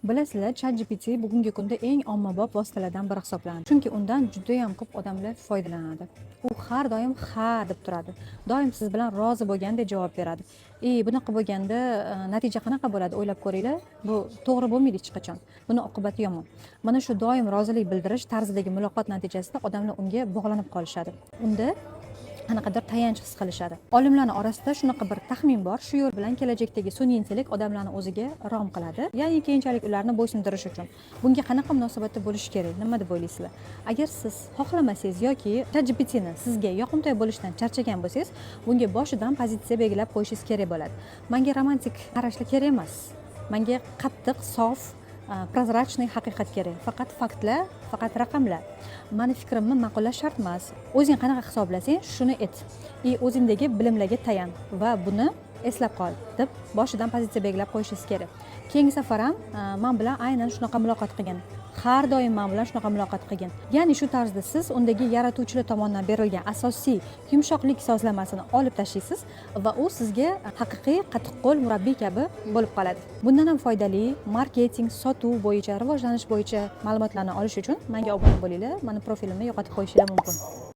Bilasizlar, ChatGPT bugungi kunda eng ommabop vositalardan biri hisoblanadi. Chunki undan juda ham ko'p odamlar foydalanadi. U har doim ha deb turadi. Doim siz bilan rozi bo'lgandek javob beradi. Bunaqa bo'lganda natija qanaqa bo'ladi o'ylab ko'ringlar. Bu to'g'ri bo'lmaydi hech qachon. Buni oqibati yomon. Mana shu doim rozilik bildirish tarzidagi muloqot natijasida odamlar unga bog'lanib qolishadi. Unda qanaqadir tayanch his qilishadi. Olimlarning orasida shunaqa bir taxmin bor, shu yo'l bilan kelajakdagi sun'iy intellekt odamlarni o'ziga rom qiladi, ya'ni keyinchalik ularni bo'ysundirish uchun. Bunga qanaqa munosabatda bo'lish kerak? Nima deb o'ylaysizlar? Agar siz xohlamasangiz yoki ChatGPTni sizga yoqimtoy bo'lishidan charchagan bo'lsangiz, bunga boshidan pozitsiya belgilab qo'yishingiz kerak bo'ladi. Menga romantik qarashlar kerak emas. Menga qattiq, sof, prozrachniy haqiqat kerak. Faqat faktlar, faqat raqamlar. Mani fikrimni ma'qullash shart emas. O'zing qanaqa hisoblasang, shuni et. O'zingdagi bilimlarga tayan va buni eslab qol deb boshidan pozitsiya belgilab qo'yishingiz kerak. Keyingi safar ham men bilan aynan shunaqa muloqot qilgin. Har doim men bilan shunaqa muloqot qilgin. Ya'ni shu tarzda siz undagi yaratuvchilar tomonidan berilgan asosiy yumshoqlik sozlamasini olib tashlaysiz va u sizga haqiqiy qattiqqo'l murabbiy kabi bo'lib qoladi. Bundan ham foydali marketing, sotuv bo'yicha, rivojlanish bo'yicha ma'lumotlarni olish uchun menga obuna bo'linglar. Meni profilimni yo'qotib qo'yishinglar mumkin.